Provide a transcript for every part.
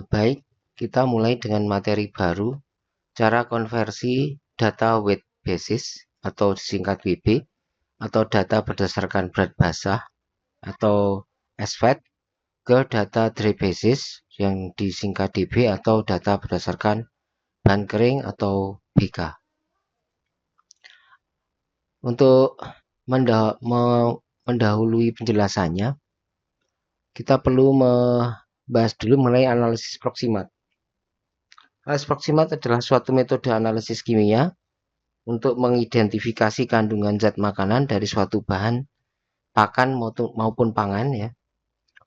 Baik, kita mulai dengan materi baru, cara konversi data weight basis atau disingkat WB, atau data berdasarkan berat basah atau SVAT ke data dry basis yang disingkat DB atau data berdasarkan bahan kering atau BK. Untuk mendahului penjelasannya, kita perlu membahas dulu mengenai analisis proksimat. Analisis proksimat adalah suatu metode analisis kimia untuk mengidentifikasi kandungan zat makanan dari suatu bahan pakan maupun pangan ya.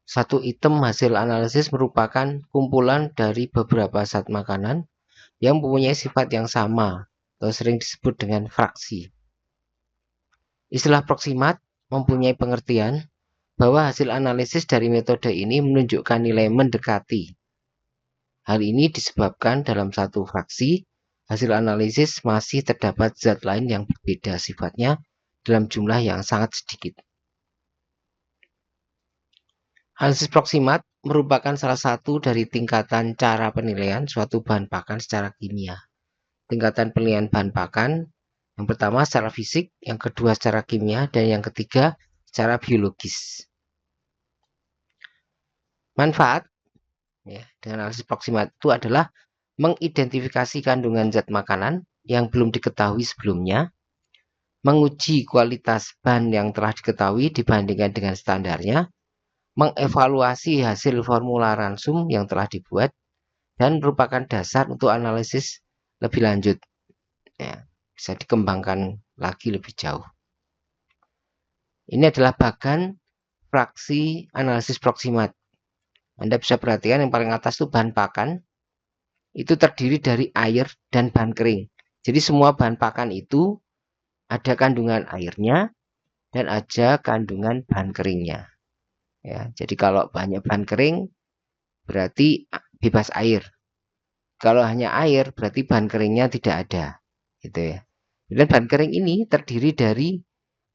Satu item hasil analisis merupakan kumpulan dari beberapa zat makanan yang mempunyai sifat yang sama atau sering disebut dengan fraksi. Istilah proksimat mempunyai pengertian bahwa hasil analisis dari metode ini menunjukkan nilai mendekati. Hal ini disebabkan dalam satu fraksi, hasil analisis masih terdapat zat lain yang berbeda sifatnya dalam jumlah yang sangat sedikit. Analisis proksimat merupakan salah satu dari tingkatan cara penilaian suatu bahan pakan secara kimia. Tingkatan penilaian bahan pakan yang pertama secara fisik, yang kedua secara kimia, dan yang ketiga secara biologis. Manfaat ya, dengan analisis proksimat itu adalah mengidentifikasi kandungan zat makanan yang belum diketahui sebelumnya, menguji kualitas bahan yang telah diketahui dibandingkan dengan standarnya, mengevaluasi hasil formula ransum yang telah dibuat, dan merupakan dasar untuk analisis lebih lanjut. Ya, bisa dikembangkan lagi lebih jauh. Ini adalah bagan fraksi analisis proksimat. Anda bisa perhatikan yang paling atas itu bahan pakan. Itu terdiri dari air dan bahan kering. Jadi semua bahan pakan itu ada kandungan airnya dan ada kandungan bahan keringnya. Ya, jadi kalau banyak bahan kering berarti bebas air. Kalau hanya air berarti bahan keringnya tidak ada. Gitu ya. Dan bahan kering ini terdiri dari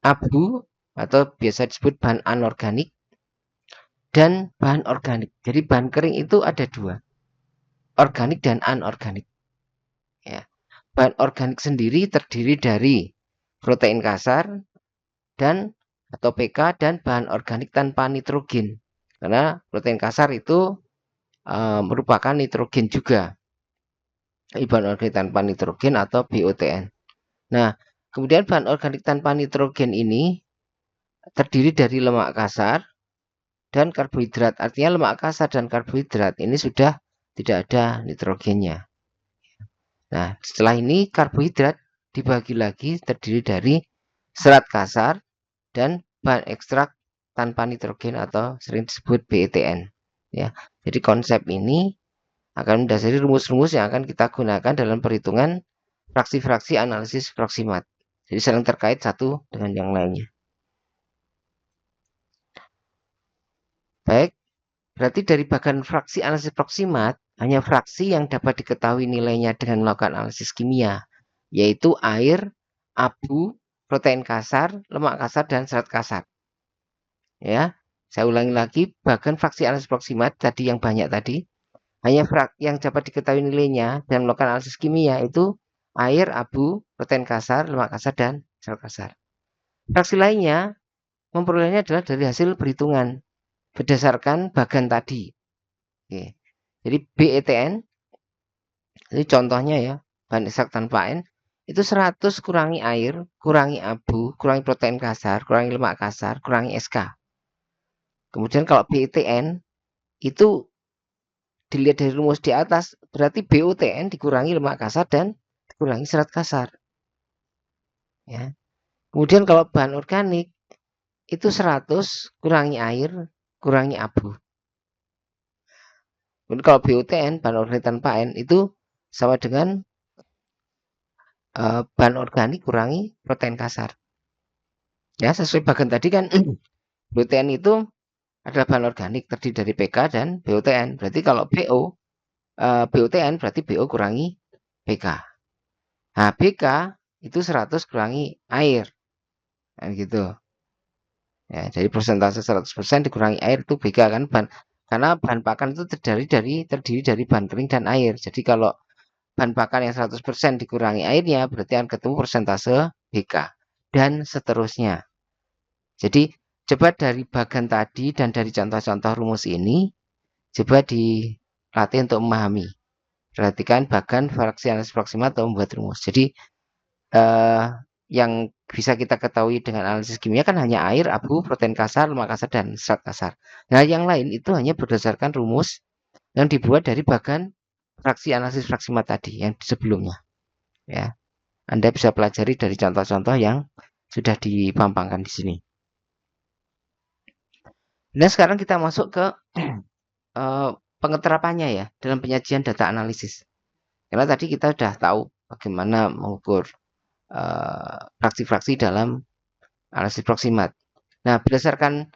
abu atau biasa disebut bahan anorganik dan bahan organik. Jadi bahan kering itu ada dua, organik dan anorganik. Ya. Bahan organik sendiri terdiri dari protein kasar dan atau PK dan bahan organik tanpa nitrogen. Karena protein kasar itu merupakan nitrogen juga. Bahan organik tanpa nitrogen atau BOTN. Nah, kemudian bahan organik tanpa nitrogen ini terdiri dari lemak kasar dan karbohidrat. Artinya lemak kasar dan karbohidrat ini sudah tidak ada nitrogennya. Nah, setelah ini karbohidrat dibagi lagi terdiri dari serat kasar dan bahan ekstrak tanpa nitrogen atau sering disebut BETN. Ya, jadi konsep ini akan mendasari rumus-rumus yang akan kita gunakan dalam perhitungan fraksi-fraksi analisis proksimat. Jadi saling terkait satu dengan yang lainnya. Baik, berarti dari bagian fraksi analisis proksimat, hanya fraksi yang dapat diketahui nilainya dengan melakukan analisis kimia, yaitu air, abu, protein kasar, lemak kasar, dan serat kasar. Ya, saya ulangi lagi, bagian fraksi analisis proksimat tadi yang banyak tadi, hanya yang dapat diketahui nilainya dan melakukan analisis kimia itu air, abu, protein kasar, lemak kasar, dan serat kasar. Fraksi lainnya memperolehnya adalah dari hasil perhitungan berdasarkan bagan tadi. Oke. Jadi BETN, ini contohnya ya, bahan ekstrak tanpa N, itu 100 kurangi air, kurangi abu, kurangi protein kasar, kurangi lemak kasar, kurangi SK. Kemudian kalau BETN, itu dilihat dari rumus di atas, berarti BOTN dikurangi lemak kasar dan dikurangi serat kasar. Ya. Kemudian kalau bahan organik, itu 100 kurangi air, kurangi abu. Kemudian kalau BOTN, bahan organik tanpa N, itu sama dengan bahan organik kurangi protein kasar. Ya, sesuai bagian tadi kan BOTN itu adalah bahan organik terdiri dari PK dan BOTN. Berarti kalau BOTN berarti BO kurangi PK. Nah, BK itu 100 kurangi air. Nah, gitu. Ya, jadi persentase 100% dikurangi air itu BK kan bahan Karena bahan pakan itu terdiri dari bahan kering dan air. Jadi kalau bahan pakan yang 100% dikurangi airnya, berarti akan ketemu persentase BK. Dan seterusnya. Jadi, coba dari bagan tadi dan dari contoh-contoh rumus ini, coba dilatih untuk memahami. Perhatikan bagan, fraksi, analisis proxima atau membuat rumus. Jadi, yang bisa kita ketahui dengan analisis kimia kan hanya air, abu, protein kasar, lemak kasar, dan serat kasar. Nah, yang lain itu hanya berdasarkan rumus yang dibuat dari bagan fraksi analisis fraksima tadi yang sebelumnya. Ya, Anda bisa pelajari dari contoh-contoh yang sudah dipampangkan di sini. Nah, sekarang kita masuk ke pengeterapannya ya dalam penyajian data analisis. Karena tadi kita sudah tahu bagaimana mengukur fraksi-fraksi dalam analisis proximat. Nah, berdasarkan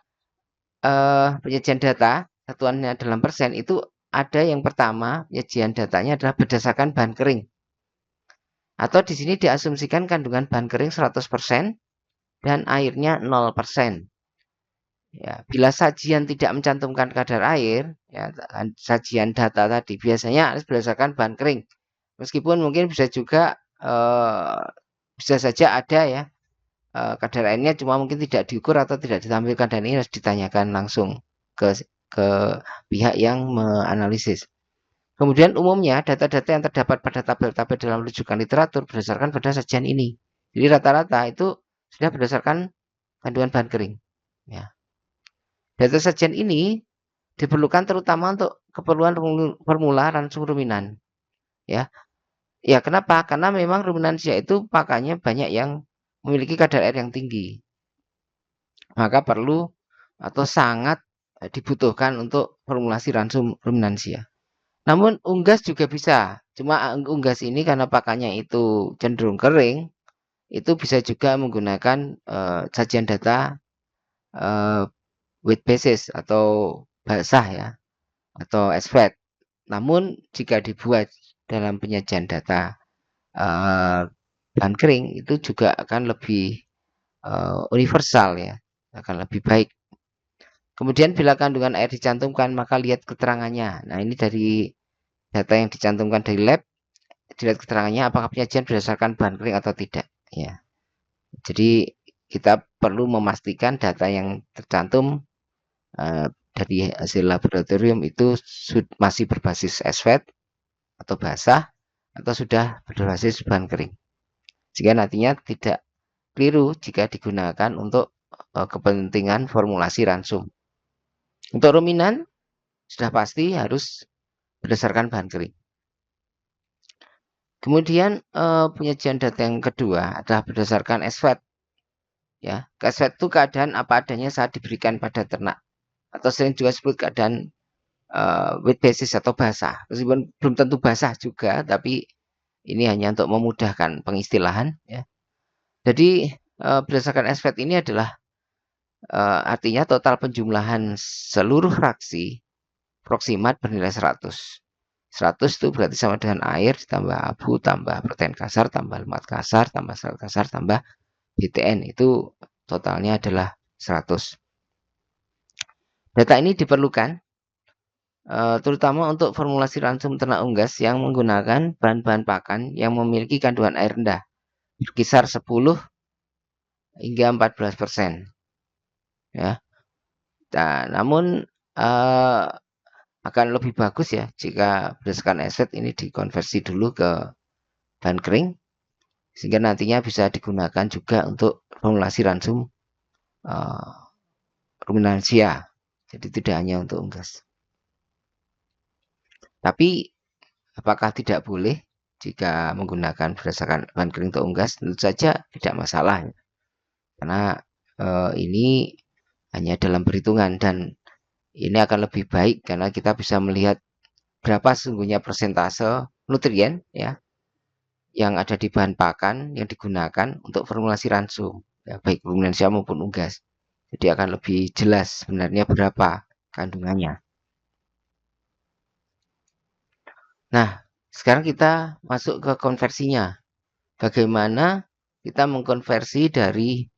penyajian data, satuannya dalam persen, itu ada yang pertama, penyajian datanya adalah berdasarkan bahan kering. Atau di sini diasumsikan kandungan bahan kering 100% dan airnya 0%. Ya, bila sajian tidak mencantumkan kadar air, ya, sajian data tadi biasanya harus berdasarkan bahan kering. Meskipun mungkin bisa juga bisa saja ada ya kadar airnya cuma mungkin tidak diukur atau tidak ditampilkan dan ini harus ditanyakan langsung ke pihak yang menganalisis. Kemudian umumnya data-data yang terdapat pada tabel-tabel dalam rujukan literatur berdasarkan pada sajian ini. Jadi rata-rata itu sudah berdasarkan kandungan bahan kering. Ya. Data sajian ini diperlukan terutama untuk keperluan formula ransum ruminan. Ya, kenapa? Karena memang ruminansia itu pakannya banyak yang memiliki kadar air yang tinggi. Maka perlu atau sangat dibutuhkan untuk formulasi ransum ruminansia. Namun unggas juga bisa. Cuma unggas ini karena pakannya itu cenderung kering, itu bisa juga menggunakan sajian data weight basis atau basah ya, atau SVET. Namun jika dibuat dalam penyajian data bahan kering itu juga akan lebih universal ya, akan lebih baik. Kemudian bila kandungan air dicantumkan maka lihat keterangannya. Nah ini dari data yang dicantumkan dari lab, dilihat keterangannya apakah penyajian berdasarkan bahan kering atau tidak. Ya, jadi kita perlu memastikan data yang tercantum dari hasil laboratorium itu masih berbasis SVET atau basah atau sudah berbasis bahan kering. Jika nantinya tidak keliru jika digunakan untuk kepentingan formulasi ransum. Untuk ruminan sudah pasti harus berdasarkan bahan kering. Kemudian penyajian data yang kedua adalah berdasarkan SVET. Ya, SVET itu keadaan apa adanya saat diberikan pada ternak atau sering juga disebut keadaan weight basis atau basah. Meskipun belum tentu basah juga, tapi ini hanya untuk memudahkan pengistilahan. Ya. Jadi berdasarkan SVET ini adalah artinya total penjumlahan seluruh fraksi proximat bernilai 100. 100 itu berarti sama dengan air ditambah abu tambah protein kasar tambah lemak kasar tambah serat kasar tambah BTN. Itu totalnya adalah 100. Data ini diperlukan terutama untuk formulasi ransum ternak unggas yang menggunakan bahan-bahan pakan yang memiliki kandungan air rendah berkisar 10 hingga 14%. Ya. Nah, namun akan lebih bagus ya jika berdasarkan SVET ini dikonversi dulu ke bahan kering sehingga nantinya bisa digunakan juga untuk formulasi ransum ruminansia. Jadi tidak hanya untuk unggas. Tapi apakah tidak boleh jika menggunakan berdasarkan bahan kering untuk unggas? Tentu saja tidak masalah. Karena ini hanya dalam perhitungan dan ini akan lebih baik karena kita bisa melihat berapa sesungguhnya persentase nutrien ya yang ada di bahan pakan yang digunakan untuk formulasi ransum ya, baik ruminansia maupun unggas. Jadi akan lebih jelas sebenarnya berapa kandungannya. Nah, sekarang kita masuk ke konversinya. Bagaimana kita mengkonversi dari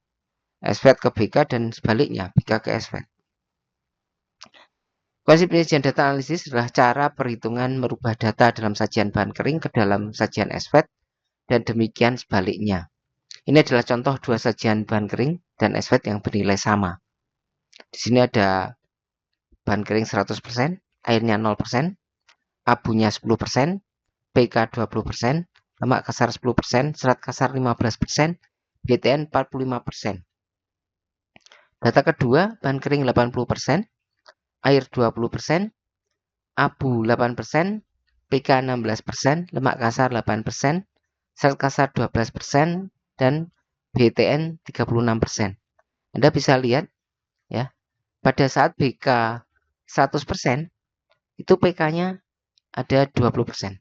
SVET ke BK dan sebaliknya, BK ke SVET. Konsep penyajian data analisis adalah cara perhitungan merubah data dalam sajian bahan kering ke dalam sajian SVET dan demikian sebaliknya. Ini adalah contoh dua sajian bahan kering dan SVET yang bernilai sama. Di sini ada bahan kering 100%, airnya 0%, abunya 10%, PK 20%, lemak kasar 10%, serat kasar 15%, BTN 45%. Data kedua, bahan kering 80%, air 20%, abu 8%, PK 16%, lemak kasar 8%, serat kasar 12%, dan BTN 36%. Anda bisa lihat ya, pada saat BK 100% itu PK-nya ada 20%.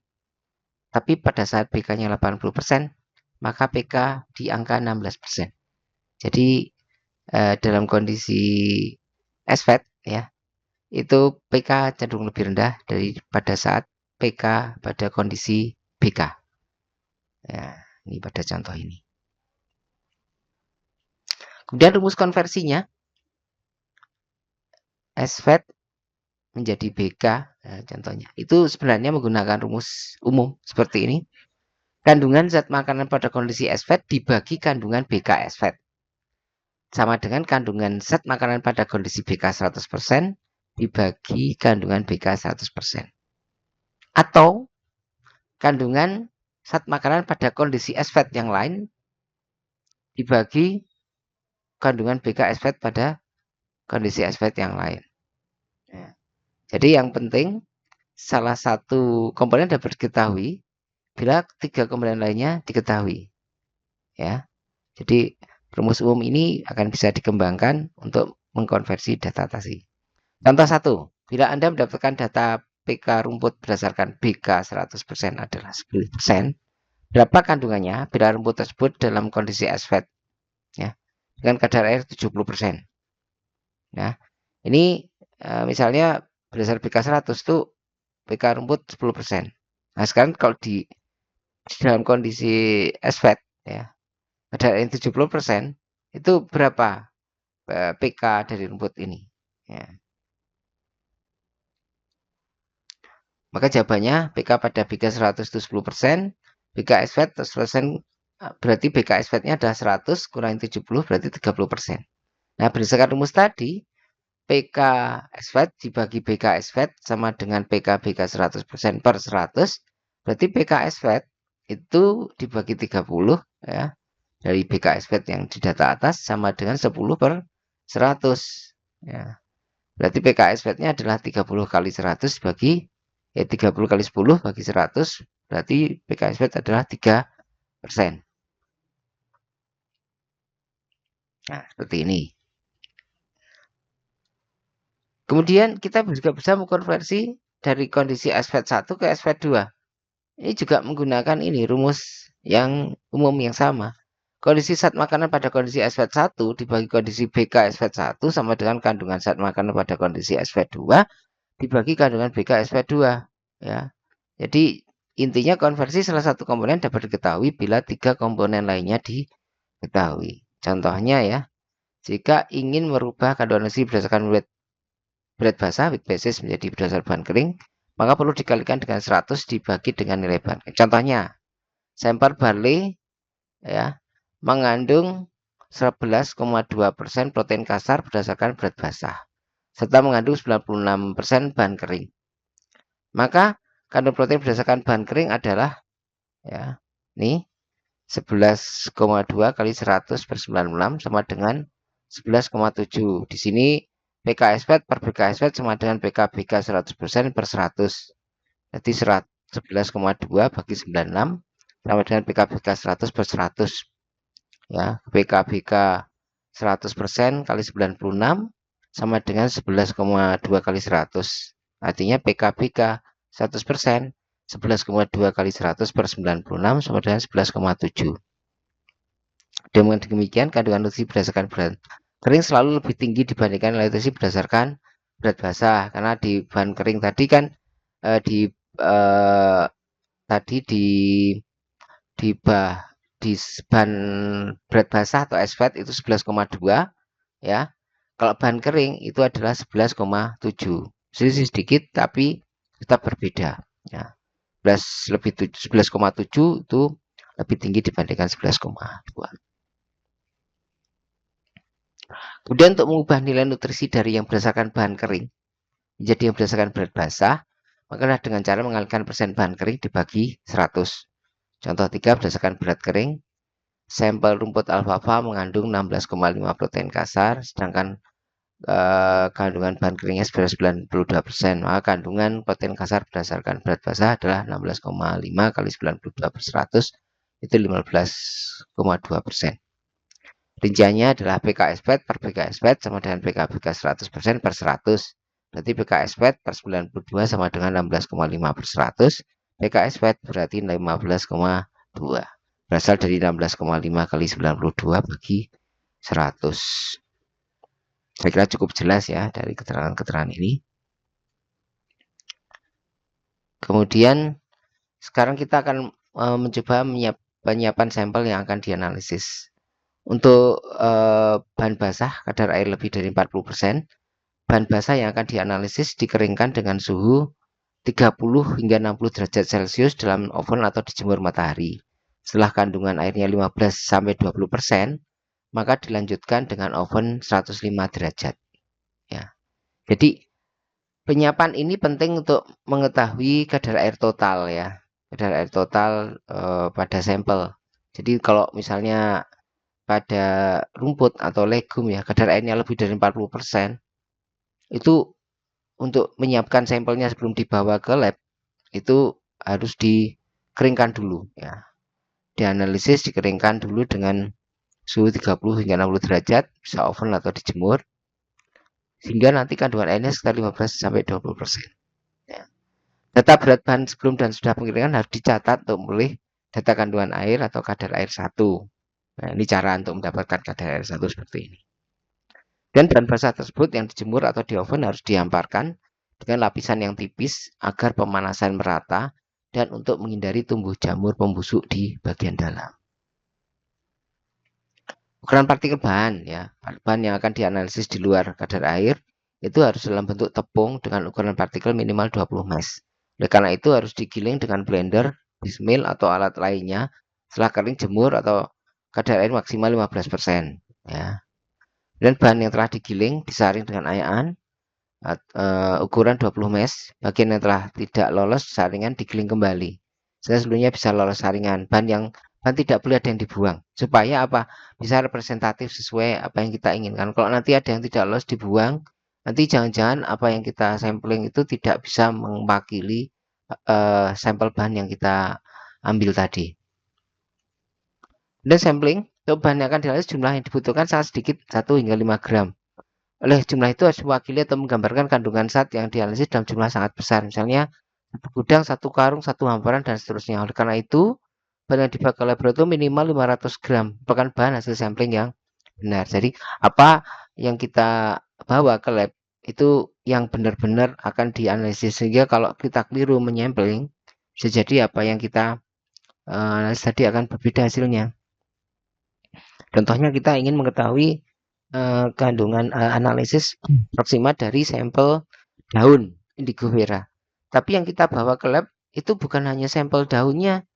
Tapi pada saat BK-nya 80%, maka PK di angka 16%. Jadi dalam kondisi SVET ya, itu PK cenderung lebih rendah daripada saat PK pada kondisi BK. Ya, ini pada contoh ini. Kemudian rumus konversinya, SVET menjadi BK, nah, contohnya. Itu sebenarnya menggunakan rumus umum seperti ini. Kandungan zat makanan pada kondisi SVET dibagi kandungan BK SVET. Sama dengan kandungan zat makanan pada kondisi BK 100% dibagi kandungan BK 100%. Atau kandungan zat makanan pada kondisi SVET yang lain dibagi kandungan BK SVET pada kondisi SVET yang lain. Ya. Jadi yang penting salah satu komponen dapat diketahui bila tiga komponen lainnya diketahui. Ya. Jadi rumus umum ini akan bisa dikembangkan untuk mengkonversi data tadi. Contoh 1, bila Anda mendapatkan data PK rumput berdasarkan BK 100% adalah 10%, berapa kandungannya bila rumput tersebut dalam kondisi SVET ya, dengan kadar air 70%. Nah, ini misalnya berdasar BK 100 itu PK rumput 10%. Nah, sekarang kalau di dalam kondisi SVET ya, kadar air 70%, itu berapa PK dari rumput ini? Ya. Maka jawabannya PK pada BK 100 itu 10%, BK SVET 100%, berarti BK SVET-nya adalah 100 kurangi 70 berarti 30%. Nah, berdasarkan rumus tadi, PK SVET dibagi BK SVET sama dengan PK BK 100% per 100, berarti PK SVET itu dibagi 30 ya, dari BK SVET yang di data atas sama dengan 10 per 100 ya. Berarti PK SVET-nya adalah 30 kali 100 bagi 30 kali 10 bagi 100, berarti PK SVET adalah 3%. Nah, seperti ini. Kemudian kita juga bisa mengkonversi dari kondisi SVET 1 ke SVET 2. Ini juga menggunakan ini rumus yang umum yang sama. Kondisi zat makanan pada kondisi SVET 1 dibagi kondisi BK SVET 1 sama dengan kandungan zat makanan pada kondisi SVET 2 dibagi kandungan BK SVET 2 ya. Jadi intinya konversi salah satu komponen dapat diketahui bila tiga komponen lainnya diketahui. Contohnya ya, jika ingin merubah kandungan energi berdasarkan berat basah weak basis menjadi berdasar bahan kering, maka perlu dikalikan dengan 100 dibagi dengan nilai bahan. Contohnya, sampel barley ya mengandung 11,2% protein kasar berdasarkan berat basah serta mengandung 96% bahan kering. Maka kandungan protein berdasarkan bahan kering adalah ya, ini 11,2 kali 100 per 96 sama dengan 11,7. Di sini PK SVET per BK SVET sama dengan PK BK 100% per 100. Jadi 11,2 bagi 96 sama dengan PK BK 100 per 100. Ya, PK BK 100% kali 96 sama dengan 11,2 kali 100. Artinya PK BK 100% 11,2 kali 100 per 96 sama dengan 11,7. Dengan demikian, kandungan nutrisi berdasarkan berat kering selalu lebih tinggi dibandingkan nilai nutrisi berdasarkan berat basah. Karena di bahan kering tadi kan tadi di bahan berat basah atau SVET itu 11,2 ya. Kalau bahan kering itu adalah 11,7. selisih sedikit tapi tetap berbeda. Ya, 11,7 itu lebih tinggi dibandingkan 11,2. Kemudian untuk mengubah nilai nutrisi dari yang berdasarkan bahan kering menjadi yang berdasarkan berat basah, maka dengan cara mengalihkan persen bahan kering dibagi 100. Contoh 3 berdasarkan berat kering, sampel rumput alfalfa mengandung 16,5 protein kasar, sedangkan kandungan bahan keringnya sebenarnya 92%, maka kandungan protein kasar berdasarkan berat basah adalah 16,5 kali 92 per 100, itu 15,2%. Rinciannya adalah PKS-PET per PKS-PET sama dengan PKBK 100% per 100. Berarti PKS-PET per 92 sama dengan 16,5 per 100. PKS-PET berarti 15,2. Berasal dari 16,5 kali 92 bagi 100. Saya kira cukup jelas ya dari keterangan-keterangan ini. Kemudian sekarang kita akan mencoba penyiapan sampel yang akan dianalisis. Untuk bahan basah kadar air lebih dari 40%, bahan basah yang akan dianalisis dikeringkan dengan suhu 30 hingga 60 derajat Celcius dalam oven atau dijemur matahari. Setelah kandungan airnya 15-20%, maka dilanjutkan dengan oven 105 derajat. Ya. Jadi penyiapan ini penting untuk mengetahui kadar air total ya, kadar air total pada sampel. Jadi kalau misalnya pada rumput atau legum ya kadar airnya lebih dari 40%, itu untuk menyiapkan sampelnya sebelum dibawa ke lab itu harus dikeringkan dulu ya. Dianalisis, dikeringkan dulu dengan suhu 30 hingga 60 derajat, bisa oven atau dijemur, sehingga nanti kandungan airnya sekitar 15-20%. Ya. Data berat bahan sebelum dan sudah pengeringan harus dicatat untuk memilih data kandungan air atau kadar air 1. Nah, ini cara untuk mendapatkan kadar air 1 seperti ini. Dan bahan basah tersebut yang dijemur atau di oven harus dihamparkan dengan lapisan yang tipis agar pemanasan merata dan untuk menghindari tumbuh jamur pembusuk di bagian dalam. Ukuran partikel bahan ya, bahan yang akan dianalisis di luar kadar air itu harus dalam bentuk tepung dengan ukuran partikel minimal 20 mesh. Oleh karena itu harus digiling dengan blender, bismil atau alat lainnya setelah kering jemur atau kadar air maksimal 15% ya. Dan bahan yang telah digiling disaring dengan ayaan ukuran 20 mesh. Bagian yang telah tidak lolos saringan digiling kembali. Sebelumnya bisa lolos saringan. Bahan tidak boleh ada yang dibuang. Supaya apa? Bisa representatif sesuai apa yang kita inginkan. Kalau nanti ada yang tidak lolos dibuang, nanti jangan-jangan apa yang kita sampling itu tidak bisa mewakili sampel bahan yang kita ambil tadi. Dan sampling, untuk bahan yang akan dianalisis jumlah yang dibutuhkan sangat sedikit, 1 hingga 5 gram. Oleh jumlah itu harus mewakili atau menggambarkan kandungan zat yang dianalisis dalam jumlah sangat besar. Misalnya, 1 gudang, 1 karung, 1 hamparan, dan seterusnya. Oleh karena itu, bahan yang dibawa ke laboratorium minimal 500 gram. Merupakan bahan hasil sampling yang benar. Jadi, apa yang kita bawa ke lab, itu yang benar-benar akan dianalisis. Sehingga kalau kita keliru menyampling, bisa jadi apa yang kita analisis tadi akan berbeda hasilnya. Contohnya kita ingin mengetahui kandungan analisis proximat dari sampel daun indigo vera. Tapi yang kita bawa ke lab itu bukan hanya sampel daunnya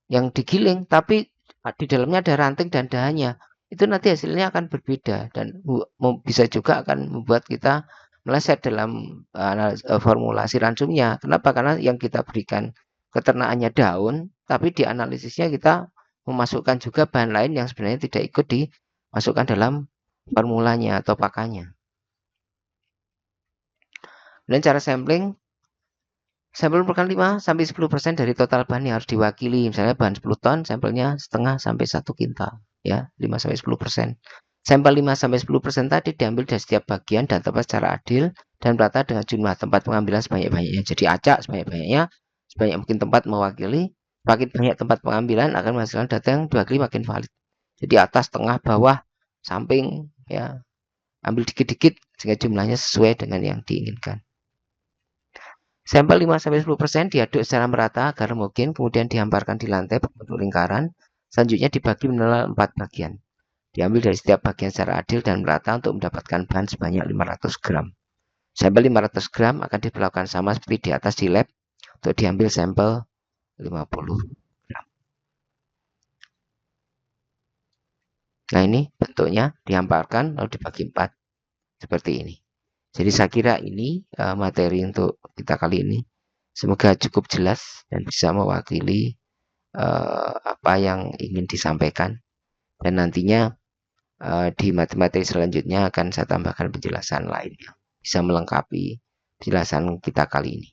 yang digiling, tapi di dalamnya ada ranting dan dahannya. Itu nanti hasilnya akan berbeda dan bisa juga akan membuat kita meleset dalam formulasi ransumnya. Kenapa? Karena yang kita berikan keternaannya daun, tapi di analisisnya kita memasukkan juga bahan lain yang sebenarnya tidak ikut dimasukkan dalam formulanya atau pakannya. Dan cara sampling, sampel merupakan 5-10% dari total bahan yang harus diwakili. Misalnya bahan 10 ton, sampelnya setengah sampai 1 kintal, ya 5-10%. Sampel 5-10% tadi diambil dari setiap bagian dan tepat secara adil dan merata dengan jumlah tempat pengambilan sebanyak-banyaknya. Jadi acak sebanyak-banyaknya, sebanyak mungkin tempat mewakili. Makin banyak tempat pengambilan akan menghasilkan data yang diwakili makin valid. Jadi atas, tengah, bawah, samping, ya ambil dikit-dikit sehingga jumlahnya sesuai dengan yang diinginkan. Sampel 5-10% diaduk secara merata agar homogen, kemudian dihamparkan di lantai berbentuk lingkaran. Selanjutnya dibagi menjadi 4 bagian. Diambil dari setiap bagian secara adil dan merata untuk mendapatkan bahan sebanyak 500 gram. Sampel 500 gram akan diperlakukan sama seperti di atas di lab untuk diambil sampel 50 gram. Nah, ini bentuknya dihamparkan lalu dibagi 4 seperti ini. Jadi saya kira ini materi untuk kita kali ini. Semoga cukup jelas dan bisa mewakili apa yang ingin disampaikan. Dan nantinya di materi selanjutnya akan saya tambahkan penjelasan lainnya. Bisa melengkapi penjelasan kita kali ini.